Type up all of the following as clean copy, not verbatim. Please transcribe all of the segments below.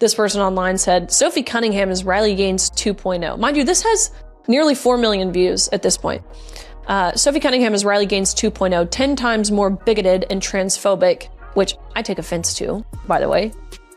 This person online said, Sophie Cunningham is Riley Gaines 2.0. Mind you, this has nearly 4 million views at this point. Sophie Cunningham is Riley Gaines 2.0, 10 times more bigoted and transphobic, which I take offense to, by the way.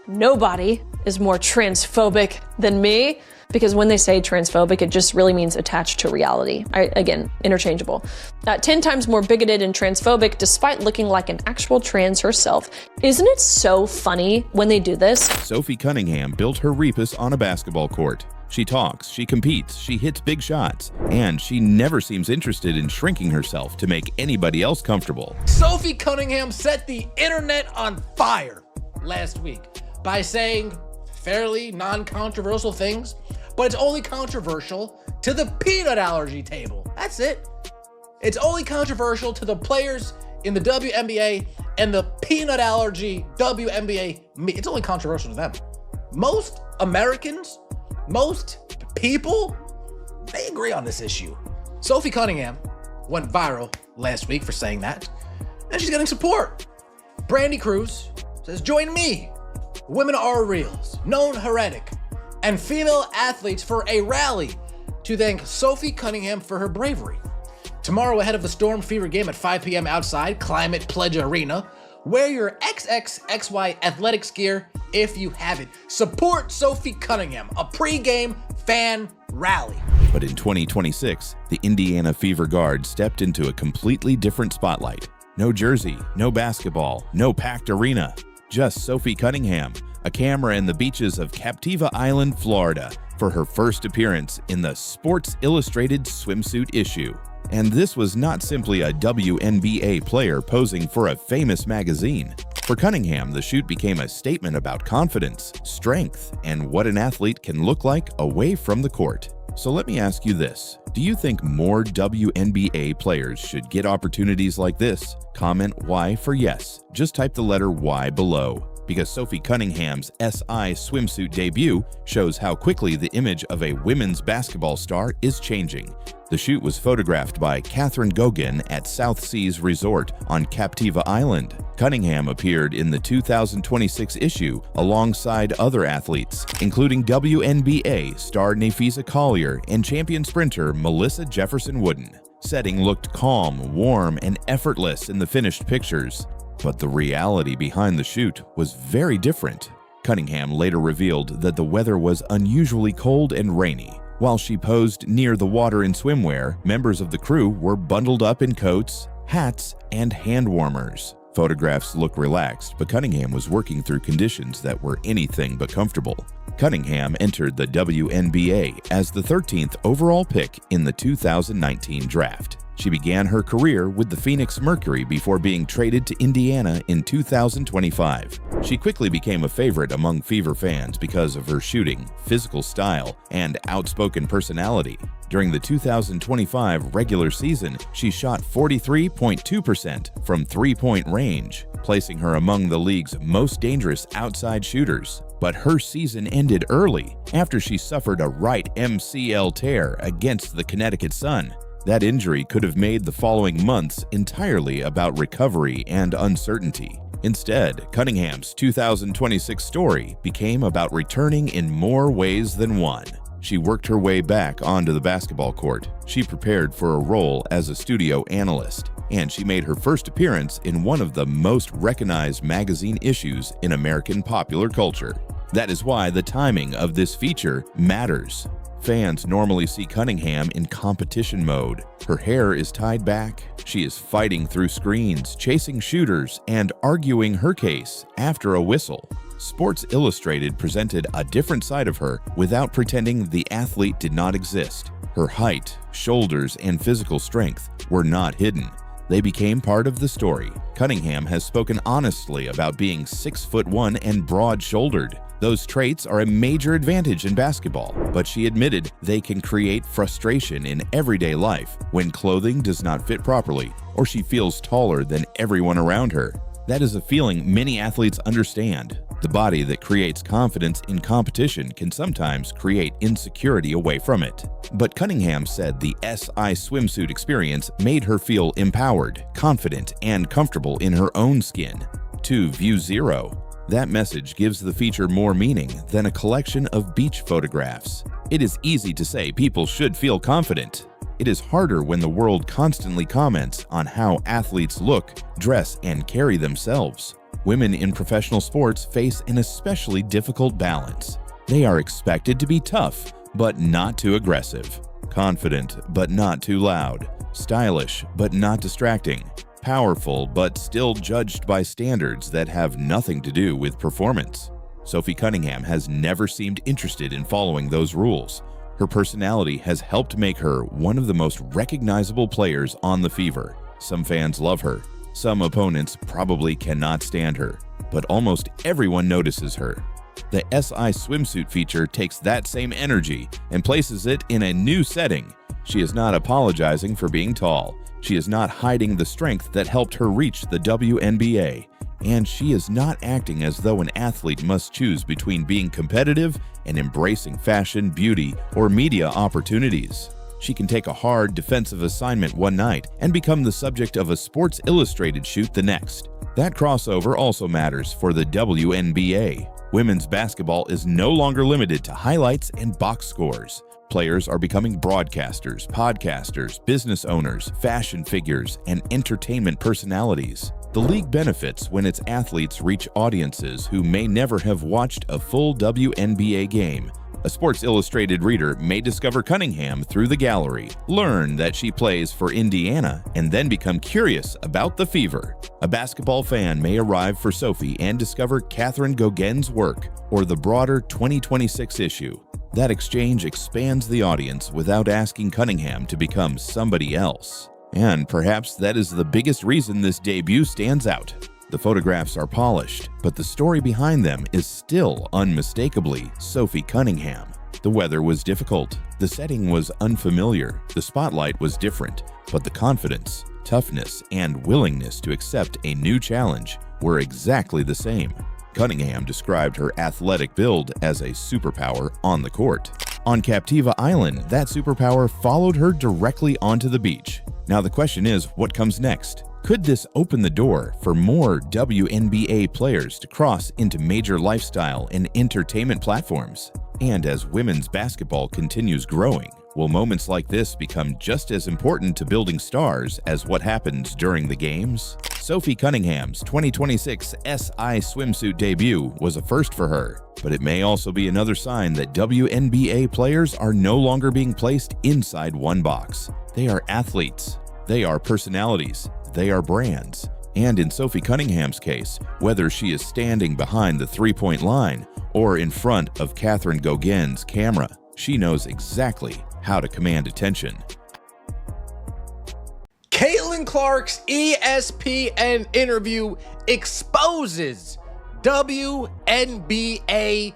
Nobody is more transphobic than me, because when they say transphobic, it just really means attached to reality. Again, interchangeable. 10 times more bigoted and transphobic, despite looking like an actual trans herself. Isn't it so funny when they do this? Sophie Cunningham built her Repus on a basketball court. She talks, she competes, she hits big shots, and she never seems interested in shrinking herself to make anybody else comfortable. Sophie Cunningham set the internet on fire last week by saying fairly non-controversial things, but it's only controversial to the peanut allergy table. That's it. It's only controversial to the players in the WNBA and the peanut allergy WNBA. It's only controversial to them. Most Americans, most people, they agree on this issue. Sophie Cunningham went viral last week for saying that, and she's getting support. Brandy Cruz says, join me, Women Are Reals, Known Heretic, and female athletes for a rally to thank Sophie Cunningham for her bravery. Tomorrow, ahead of the Storm Fever game at 5 p.m. outside Climate Pledge Arena, wear your XXXY athletics gear if you have it. Support Sophie Cunningham, a pre-game fan rally. But in 2026, the Indiana Fever Guard stepped into a completely different spotlight. No jersey, no basketball, no packed arena. Just Sophie Cunningham, a camera in the beaches of Captiva Island, Florida, for her first appearance in the Sports Illustrated swimsuit issue. And this was not simply a WNBA player posing for a famous magazine. For Cunningham, the shoot became a statement about confidence, strength, and what an athlete can look like away from the court. So let me ask you this. Do you think more WNBA players should get opportunities like this? Comment Y for yes. Just type the letter Y below. Because Sophie Cunningham's SI Swimsuit debut shows how quickly the image of a women's basketball star is changing. The shoot was photographed by Catherine Gogan at South Seas Resort on Captiva Island. Cunningham appeared in the 2026 issue alongside other athletes, including WNBA star Nafisa Collier and champion sprinter Melissa Jefferson Wooden. Setting looked calm, warm, and effortless in the finished pictures. But the reality behind the shoot was very different. Cunningham later revealed that the weather was unusually cold and rainy. While she posed near the water in swimwear, members of the crew were bundled up in coats, hats, and hand warmers. Photographs look relaxed, but Cunningham was working through conditions that were anything but comfortable. Cunningham entered the WNBA as the 13th overall pick in the 2019 draft. She began her career with the Phoenix Mercury before being traded to Indiana in 2025. She quickly became a favorite among Fever fans because of her shooting, physical style, and outspoken personality. During the 2025 regular season, she shot 43.2% from three-point range, placing her among the league's most dangerous outside shooters. But her season ended early after she suffered a right MCL tear against the Connecticut Sun. That injury could have made the following months entirely about recovery and uncertainty. Instead, Cunningham's 2026 story became about returning in more ways than one. She worked her way back onto the basketball court. She prepared for a role as a studio analyst, and she made her first appearance in one of the most recognized magazine issues in American popular culture. That is why the timing of this feature matters. Fans normally see Cunningham in competition mode. Her hair is tied back. She is fighting through screens, chasing shooters, and arguing her case after a whistle. Sports Illustrated presented a different side of her without pretending the athlete did not exist. Her height, shoulders, and physical strength were not hidden. They became part of the story. Cunningham has spoken honestly about being 6'1" and broad-shouldered. Those traits are a major advantage in basketball, but she admitted they can create frustration in everyday life when clothing does not fit properly or she feels taller than everyone around her. That is a feeling many athletes understand. The body that creates confidence in competition can sometimes create insecurity away from it. But Cunningham said the SI Swimsuit experience made her feel empowered, confident, and comfortable in her own skin. To View Zero, That message gives the feature more meaning than a collection of beach photographs. It is easy to say people should feel confident. It is harder when the world constantly comments on how athletes look, dress, and carry themselves. Women in professional sports face an especially difficult balance. They are expected to be tough, but not too aggressive, confident, but not too loud, stylish, but not distracting, powerful, but still judged by standards that have nothing to do with performance. Sophie Cunningham has never seemed interested in following those rules. Her personality has helped make her one of the most recognizable players on the Fever. Some fans love her. Some opponents probably cannot stand her, but almost everyone notices her. The SI Swimsuit feature takes that same energy and places it in a new setting. She is not apologizing for being tall. She is not hiding the strength that helped her reach the WNBA. And she is not acting as though an athlete must choose between being competitive and embracing fashion, beauty, or media opportunities. She can take a hard defensive assignment one night and become the subject of a Sports Illustrated shoot the next. That crossover also matters for the WNBA. Women's basketball is no longer limited to highlights and box scores. Players are becoming broadcasters, podcasters, business owners, fashion figures, and entertainment personalities. The league benefits when its athletes reach audiences who may never have watched a full WNBA game. A Sports Illustrated reader may discover Cunningham through the gallery, learn that she plays for Indiana, and then become curious about the Fever. A basketball fan may arrive for Sophie and discover Catherine Gauguin's work or the broader 2026 issue. That exchange expands the audience without asking Cunningham to become somebody else. And perhaps that is the biggest reason this debut stands out. The photographs are polished, but the story behind them is still unmistakably Sophie Cunningham. The weather was difficult, the setting was unfamiliar, the spotlight was different, but the confidence, toughness, and willingness to accept a new challenge were exactly the same. Cunningham described her athletic build as a superpower on the court. On Captiva Island, that superpower followed her directly onto the beach. Now the question is, what comes next? Could this open the door for more WNBA players to cross into major lifestyle and entertainment platforms? And as women's basketball continues growing, will moments like this become just as important to building stars as what happens during the games? Sophie Cunningham's 2026 SI Swimsuit debut was a first for her, but it may also be another sign that WNBA players are no longer being placed inside one box. They are athletes, they are personalities, they are brands. And in Sophie Cunningham's case, whether she is standing behind the three-point line or in front of Catherine Gauguin's camera, she knows exactly how to command attention. Caitlin Clark's ESPN interview exposes WNBA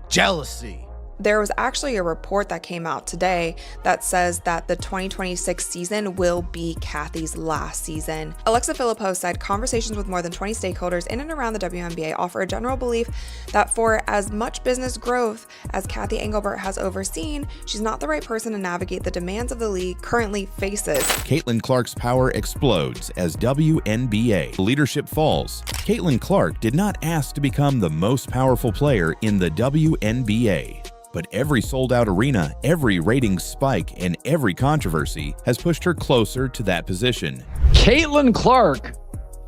jealousy. There was actually a report that came out today that says that the 2026 season will be Kathy's last season. Alexa Philippou said conversations with more than 20 stakeholders in and around the WNBA offer a general belief that for as much business growth as Cathy Engelbert has overseen, she's not the right person to navigate the demands of the league currently faces. Caitlin Clark's power explodes as WNBA leadership falls. Caitlin Clark did not ask to become the most powerful player in the WNBA. But every sold-out arena, every ratings spike, and every controversy has pushed her closer to that position. Caitlin Clark,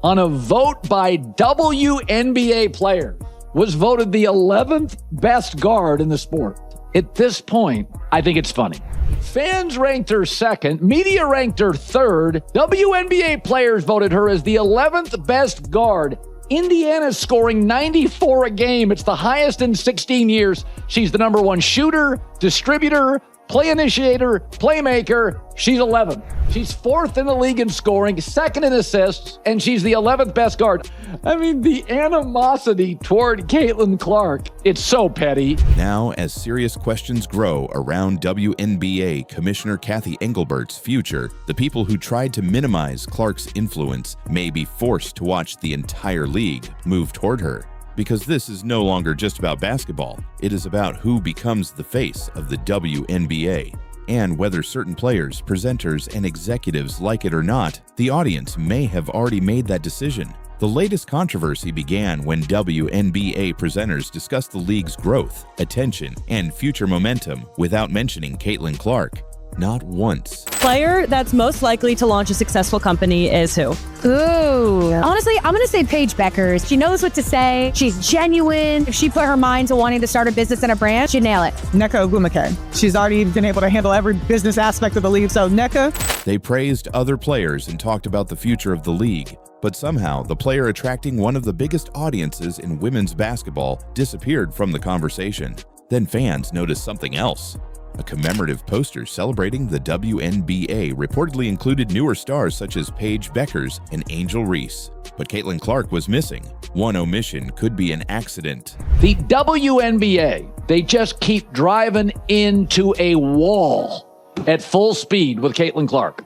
on a vote by WNBA players, was voted the 11th best guard in the sport. At this point, I think it's funny. Fans ranked her second, media ranked her third, WNBA players voted her as the 11th best guard. Indiana's scoring 94 a game. It's the highest in 16 years. She's the number one shooter, distributor, play initiator, playmaker. She's 11. She's fourth in the league in scoring, second in assists, and she's the 11th best guard. I mean, the animosity toward Caitlin Clark, it's so petty. Now, as serious questions grow around WNBA Commissioner Cathy Engelbert's future, the people who tried to minimize Clark's influence may be forced to watch the entire league move toward her. Because this is no longer just about basketball. It is about who becomes the face of the WNBA. And whether certain players, presenters, and executives like it or not, the audience may have already made that decision. The latest controversy began when WNBA presenters discussed the league's growth, attention, and future momentum without mentioning Caitlin Clark. Not once. Player that's most likely to launch a successful company is who? Ooh. Honestly, I'm going to say Paige Beckers. She knows what to say. She's genuine. If she put her mind to wanting to start a business and a brand, she'd nail it. Nneka Ogwumike. She's already been able to handle every business aspect of the league. So Nneka. They praised other players and talked about the future of the league. But somehow, the player attracting one of the biggest audiences in women's basketball disappeared from the conversation. Then fans noticed something else. A commemorative poster celebrating the WNBA reportedly included newer stars such as Paige Beckers and Angel Reese. But Caitlin Clark was missing. One omission could be an accident. The WNBA, they just keep driving into a wall at full speed with Caitlin Clark.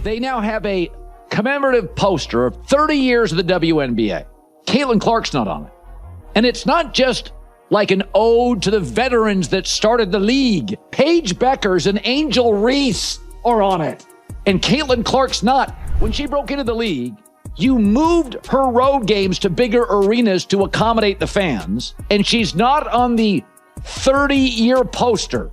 They now have a commemorative poster of 30 years of the WNBA. Caitlin Clark's not on it. And it's not just like an ode to the veterans that started the league. Paige Beckers and Angel Reese are on it. And Caitlin Clark's not. When she broke into the league, you moved her road games to bigger arenas to accommodate the fans, and she's not on the 30-year poster.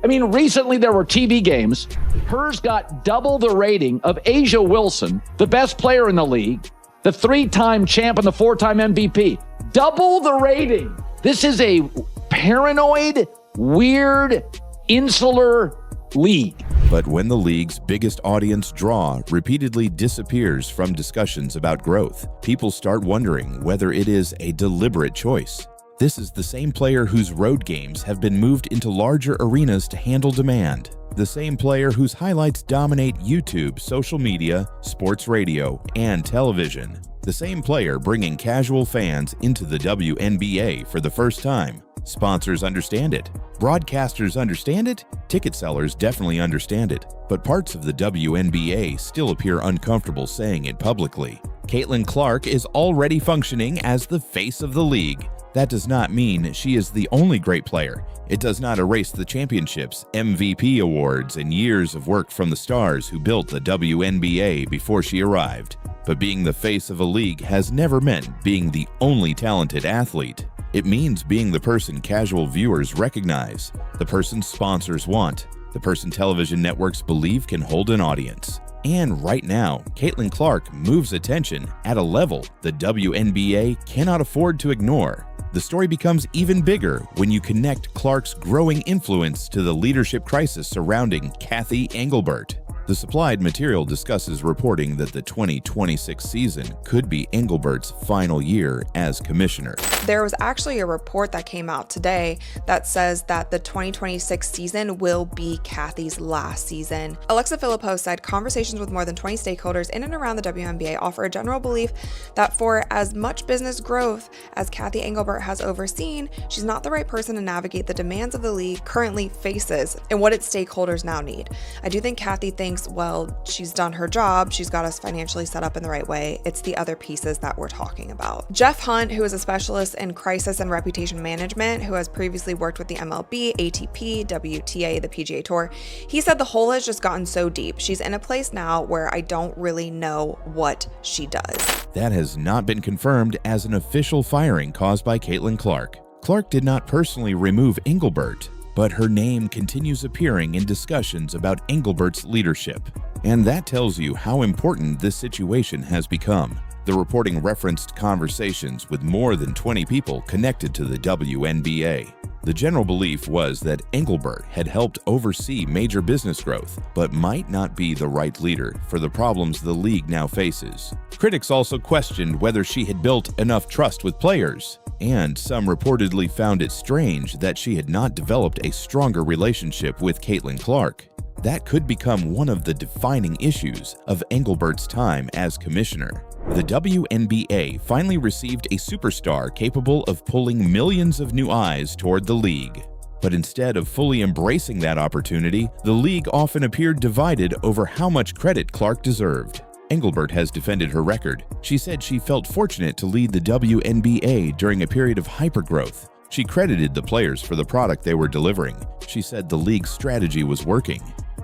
I mean, recently there were TV games. Hers got double the rating of A'ja Wilson, the best player in the league, the 3-time champ and the 4-time MVP. Double the rating. This is a paranoid, weird, insular league. But when the league's biggest audience draw repeatedly disappears from discussions about growth, people start wondering whether it is a deliberate choice. This is the same player whose road games have been moved into larger arenas to handle demand. The same player whose highlights dominate YouTube, social media, sports radio, and television. The same player bringing casual fans into the WNBA for the first time. Sponsors understand it. Broadcasters understand it. Ticket sellers definitely understand it. But parts of the WNBA still appear uncomfortable saying it publicly. Caitlin Clark is already functioning as the face of the league. That does not mean she is the only great player. It does not erase the championships, MVP awards, and years of work from the stars who built the WNBA before she arrived. But being the face of a league has never meant being the only talented athlete. It means being the person casual viewers recognize, the person sponsors want, the person television networks believe can hold an audience. And right now, Caitlin Clark moves attention at a level the WNBA cannot afford to ignore. The story becomes even bigger when you connect Clark's growing influence to the leadership crisis surrounding Cathy Engelbert. The supplied material discusses reporting that the 2026 season could be Engelbert's final year as commissioner. There was actually a report that came out today that says that the 2026 season will be Cathy's last season. Alexa Philippou said conversations with more than 20 stakeholders in and around the WNBA offer a general belief that for as much business growth as Cathy Engelbert has overseen, she's not the right person to navigate the demands of the league currently faces and what its stakeholders now need. I do think Cathy thinks, well, she's done her job. She's got us financially set up in the right way. It's the other pieces that we're talking about. Jeff Hunt, who is a specialist in crisis and reputation management, who has previously worked with the MLB, ATP, WTA, the PGA Tour, he said the hole has just gotten so deep. She's in a place now where I don't really know what she does. That has not been confirmed as an official firing caused by Caitlin Clark. Clark did not personally remove Engelbert, but her name continues appearing in discussions about Engelbert's leadership. And that tells you how important this situation has become. The reporting referenced conversations with more than 20 people connected to the WNBA. The general belief was that Engelbert had helped oversee major business growth, but might not be the right leader for the problems the league now faces. Critics also questioned whether she had built enough trust with players, and some reportedly found it strange that she had not developed a stronger relationship with Caitlin Clark. That could become one of the defining issues of Engelbert's time as commissioner. The WNBA finally received a superstar capable of pulling millions of new eyes toward the league. But instead of fully embracing that opportunity, the league often appeared divided over how much credit Clark deserved. Engelbert has defended her record. She said she felt fortunate to lead the WNBA during a period of hypergrowth. She credited the players for the product they were delivering. She said the league's strategy was working.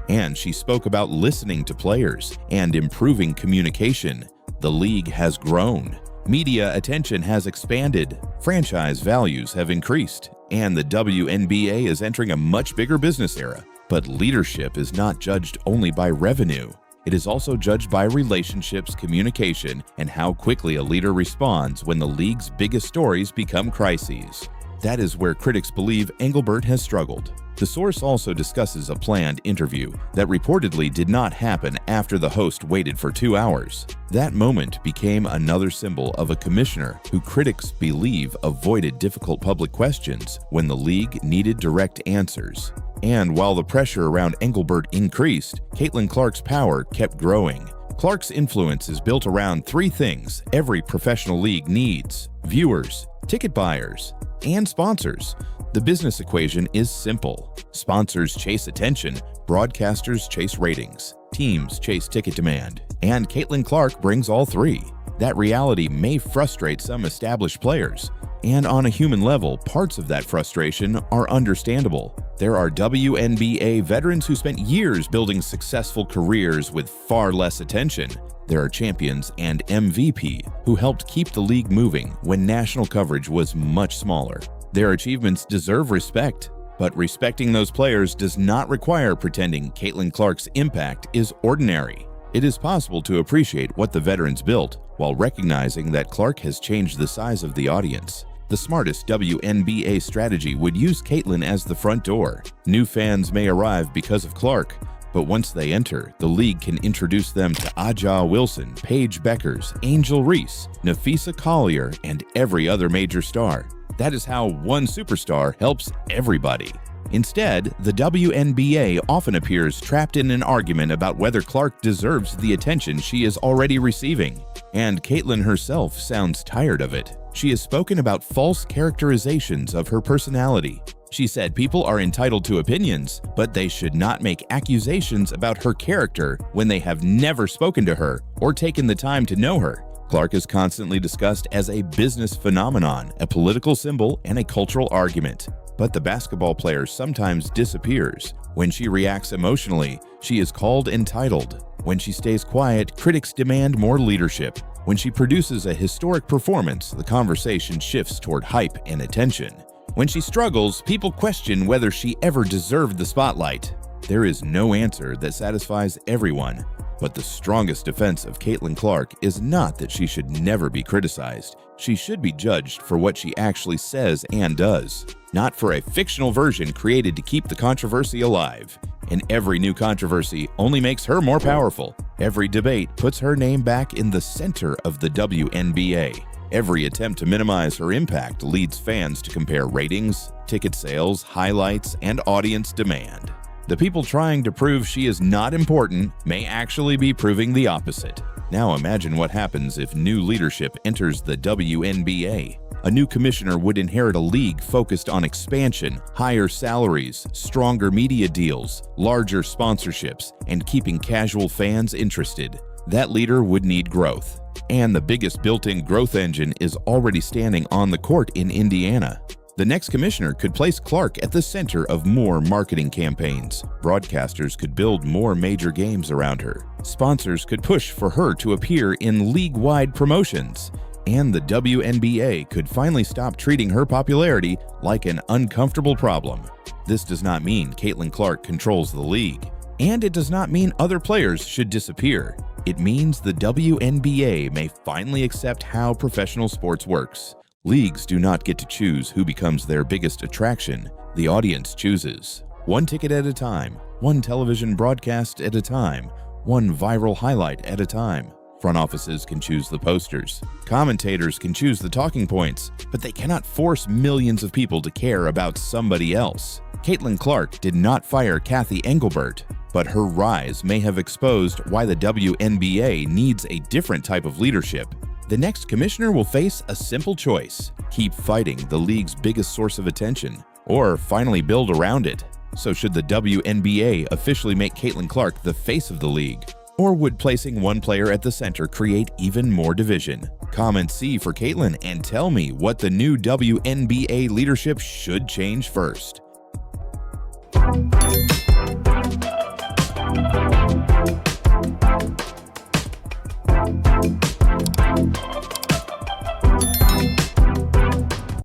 And she spoke about listening to players and improving communication. The league has grown. Media attention has expanded, franchise values have increased, and the WNBA is entering a much bigger business era. But leadership is not judged only by revenue. It is also judged by relationships, communication, and how quickly a leader responds when the league's biggest stories become crises. That is where critics believe Engelbert has struggled. The source also discusses a planned interview that reportedly did not happen after the host waited for 2 hours. That moment became another symbol of a commissioner who critics believe avoided difficult public questions when the league needed direct answers. And while the pressure around Engelbert increased, Caitlin Clark's power kept growing. Clark's influence is built around 3 things every professional league needs: viewers, ticket buyers, and sponsors. The business equation is simple. Sponsors chase attention, broadcasters chase ratings, teams chase ticket demand, and Caitlin Clark brings all 3. That reality may frustrate some established players, and on a human level, parts of that frustration are understandable. There are WNBA veterans who spent years building successful careers with far less attention. There are champions and MVP who helped keep the league moving when national coverage was much smaller. Their achievements deserve respect, but respecting those players does not require pretending Caitlin Clark's impact is ordinary. It is possible to appreciate what the veterans built while recognizing that Clark has changed the size of the audience. The smartest WNBA strategy would use Caitlin as the front door. New fans may arrive because of Clark, but once they enter, the league can introduce them to Aja Wilson, Paige Beckers, Angel Reese, Nafisa Collier, and every other major star. That is how one superstar helps everybody. Instead, the WNBA often appears trapped in an argument about whether Clark deserves the attention she is already receiving. And Caitlin herself sounds tired of it. She has spoken about false characterizations of her personality. She said people are entitled to opinions, but they should not make accusations about her character when they have never spoken to her or taken the time to know her. Clark is constantly discussed as a business phenomenon, a political symbol, and a cultural argument. But the basketball player sometimes disappears. When she reacts emotionally, she is called entitled. When she stays quiet, critics demand more leadership. When she produces a historic performance, the conversation shifts toward hype and attention. When she struggles, people question whether she ever deserved the spotlight. There is no answer that satisfies everyone. But the strongest defense of Caitlin Clark is not that she should never be criticized. She should be judged for what she actually says and does, not for a fictional version created to keep the controversy alive. And every new controversy only makes her more powerful. Every debate puts her name back in the center of the WNBA. Every attempt to minimize her impact leads fans to compare ratings, ticket sales, highlights, and audience demand. The people trying to prove she is not important may actually be proving the opposite. Now imagine what happens if new leadership enters the WNBA. A new commissioner would inherit a league focused on expansion, higher salaries, stronger media deals, larger sponsorships, and keeping casual fans interested. That leader would need growth. And the biggest built-in growth engine is already standing on the court in Indiana. The next commissioner could place Clark at the center of more marketing campaigns. Broadcasters could build more major games around her. Sponsors could push for her to appear in league-wide promotions. And the WNBA could finally stop treating her popularity like an uncomfortable problem. This does not mean Caitlin Clark controls the league. And it does not mean other players should disappear. It means the WNBA may finally accept how professional sports works. Leagues do not get to choose who becomes their biggest attraction. The audience chooses. One ticket at a time, one television broadcast at a time, one viral highlight at a time. Front offices can choose the posters. Commentators can choose the talking points, but they cannot force millions of people to care about somebody else. Caitlin Clark did not fire Kathy Engelbert, but her rise may have exposed why the WNBA needs a different type of leadership. The next commissioner will face a simple choice: keep fighting the league's biggest source of attention, or finally build around it. So should the WNBA officially make Caitlin Clark the face of the league? Or would placing one player at the center create even more division? Comment C for Caitlin and tell me what the new WNBA leadership should change first.